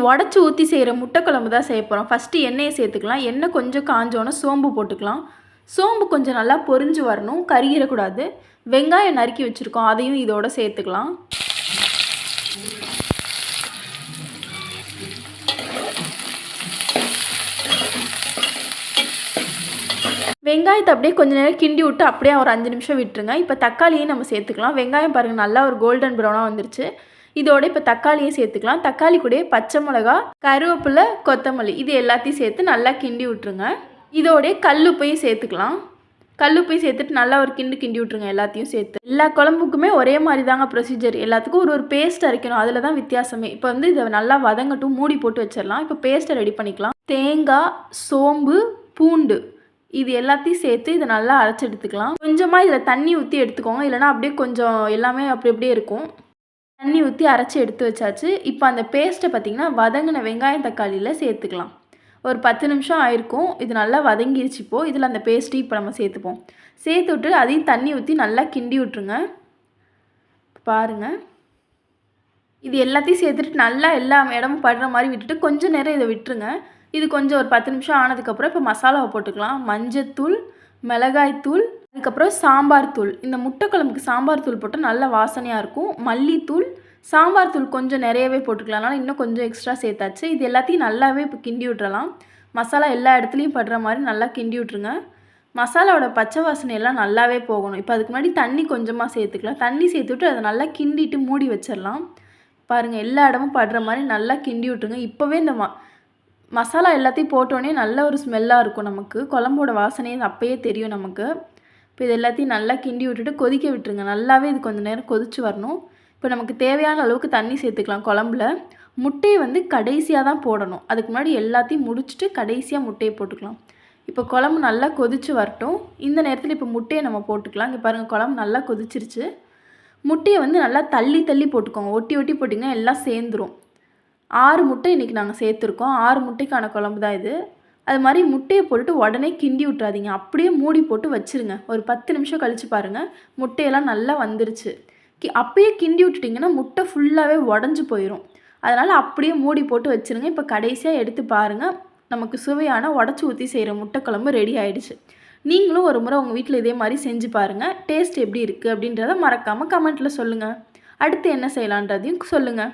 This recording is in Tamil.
உடச்சி ஊற்றி செய்கிற முட்டை குழம்பு தான் செய்ய போகிறோம். ஃபஸ்ட்டு எண்ணெயை சேர்த்துக்கலாம். எண்ணெய் கொஞ்சம் காஞ்சோன்னே சோம்பு போட்டுக்கலாம். சோம்பு கொஞ்சம் நல்லா பொரிஞ்சு வரணும், கருகிடக்கூடாது. வெங்காயம் நறுக்கி வச்சுருக்கோம், அதையும் இதோட சேர்த்துக்கலாம். வெங்காயத்தை அப்படியே கொஞ்சம் நேரம் கிண்டி விட்டு அப்படியே ஒரு 5 நிமிஷம் விட்டுருங்க. இப்போ தக்காளியும் நம்ம சேர்த்துக்கலாம். வெங்காயம் பாருங்கள் நல்லா ஒரு கோல்டன் ப்ரௌனாக வந்துருச்சு. இதோட இப்போ தக்காளியும் சேர்த்துக்கலாம். தக்காளி கூட பச்சை மிளகா, கருவேப்பிலை, கொத்தமல்லி இது எல்லாத்தையும் சேர்த்து நல்லா கிண்டி விட்டுருங்க. இதோடய கல்லுப்பையும் சேர்த்துக்கலாம். கல்லுப்பையும் சேர்த்துட்டு நல்லா ஒரு கிண்டி விட்டுருங்க. எல்லாத்தையும் சேர்த்து எல்லா குழம்புக்குமே ஒரே மாதிரி தாங்க ப்ரொசீஜர். எல்லாத்துக்கும் ஒரு பேஸ்ட் அரைக்கணும், அதில் தான் வித்தியாசமே. இப்போ வந்து இதை நல்லா வதங்கட்டும், மூடி போட்டு வச்சிடலாம். இப்போ பேஸ்ட்டை ரெடி பண்ணிக்கலாம். தேங்காய், சோம்பு, பூண்டு இது எல்லாத்தையும் சேர்த்து இதை நல்லா அரைச்சி எடுத்துக்கலாம். கொஞ்சமாக இதில் தண்ணி ஊற்றி எடுத்துக்கோங்க, இல்லைனா அப்படியே கொஞ்சம் எல்லாமே அப்படியே இருக்கும். தண்ணி ஊற்றி அரைச்சி எடுத்து வச்சாச்சு. இப்போ அந்த பேஸ்ட்டை பார்த்திங்கன்னா வதங்கின வெங்காயம் தக்காளியில் சேர்த்துக்கலாம். ஒரு 10 நிமிஷம் ஆயிருக்கும். இது நல்லா வதங்கிருச்சு. இப்போது இதில் அந்த பேஸ்ட்டையும் இப்போ நம்ம சேர்த்துப்போம். சேர்த்து விட்டு அதையும் தண்ணி ஊற்றி நல்லா கிண்டி விட்ருங்க. பாருங்கள், இது எல்லாத்தையும் சேர்த்துட்டு நல்லா எல்லா இடமும் படுற மாதிரி விட்டுட்டு கொஞ்சம் நேரம் இதை விட்டுருங்க. இது கொஞ்சம் ஒரு 10 நிமிஷம் ஆனதுக்கப்புறம் இப்போ மசாலாவை போட்டுக்கலாம். மஞ்சத்தூள், மிளகாய்த்தூள், அதுக்கப்புறம் சாம்பார் தூள். இந்த முட்டை குழம்புக்கு சாம்பார் தூள் போட்டால் நல்ல வாசனையாக இருக்கும். மல்லித்தூள், சாம்பார் தூள் கொஞ்சம் நிறையவே போட்டுக்கலாம், அதனால் இன்னும் கொஞ்சம் எக்ஸ்ட்ரா சேர்த்தாச்சு. இது எல்லாத்தையும் நல்லாவே இப்போ கிண்டி விட்டுறலாம். மசாலா எல்லா இடத்துலையும் படுற மாதிரி நல்லா கிண்டி விட்ருங்க. மசாலாவோட பச்சை வாசனையெல்லாம் நல்லாவே போகணும். இப்போ அதுக்கு முன்னாடி தண்ணி கொஞ்சமாக சேர்த்துக்கலாம். தண்ணி சேர்த்துவிட்டு அதை நல்லா கிண்டிட்டு மூடி வச்சிடலாம். பாருங்கள், எல்லா இடமும் படுற மாதிரி நல்லா கிண்டி விட்ருங்க. இப்போவே இந்த மசாலா எல்லாத்தையும் போட்டோடனே நல்ல ஒரு ஸ்மெல்லாக இருக்கும். நமக்கு குழம்போட வாசனையே அப்போயே தெரியும் நமக்கு. இப்போ இது எல்லாத்தையும் நல்லா கிண்டி விட்டுட்டு கொதிக்க விட்டுருங்க. நல்லாவே இது கொஞ்சம் நேரம் கொதிச்சு வரணும். இப்போ நமக்கு தேவையான அளவுக்கு தண்ணி சேர்த்துக்கலாம். குழம்புல முட்டையை வந்து கடைசியாக தான் போடணும். அதுக்கு முன்னாடி எல்லாத்தையும் முடிச்சுட்டு கடைசியாக முட்டையை போட்டுக்கலாம். இப்போ குழம்பு நல்லா கொதிச்சு வரட்டும். இந்த நேரத்தில் இப்போ முட்டையை நம்ம போட்டுக்கலாம். இங்கே பாருங்கள், குழம்பு நல்லா கொதிச்சிருச்சு. முட்டையை வந்து நல்லா தள்ளி தள்ளி போட்டுக்கோங்க. ஒட்டி ஒட்டி போட்டிங்கன்னா எல்லாம் சேர்ந்துடும். 6 முட்டை இன்றைக்கி நாங்கள் சேர்த்துருக்கோம். 6 முட்டைக்கான குழம்பு தான் இது. அது மாதிரி முட்டையை போட்டுட்டு உடனே கிண்டி விட்றாதீங்க. அப்படியே மூடி போட்டு வச்சுருங்க. ஒரு 10 நிமிஷம் கழித்து பாருங்கள், முட்டையெல்லாம் நல்லா வந்துருச்சு. அப்பயே கிண்டி விட்டுட்டிங்கன்னா முட்டை ஃபுல்லாகவே உடஞ்சி போயிடும். அதனால் அப்படியே மூடி போட்டு வச்சுருங்க. இப்போ கடைசியாக எடுத்து பாருங்கள், நமக்கு சுவையான உடச்சி ஊற்றி செய்கிற முட்டை குழம்பு ரெடி ஆகிடுச்சு. நீங்களும் ஒரு முறை உங்கள் வீட்டில் இதே மாதிரி செஞ்சு பாருங்கள். டேஸ்ட் எப்படி இருக்குது அப்படின்றத மறக்காமல் கமெண்ட்டில் சொல்லுங்கள். அடுத்து என்ன செய்யலான்றதையும் சொல்லுங்கள்.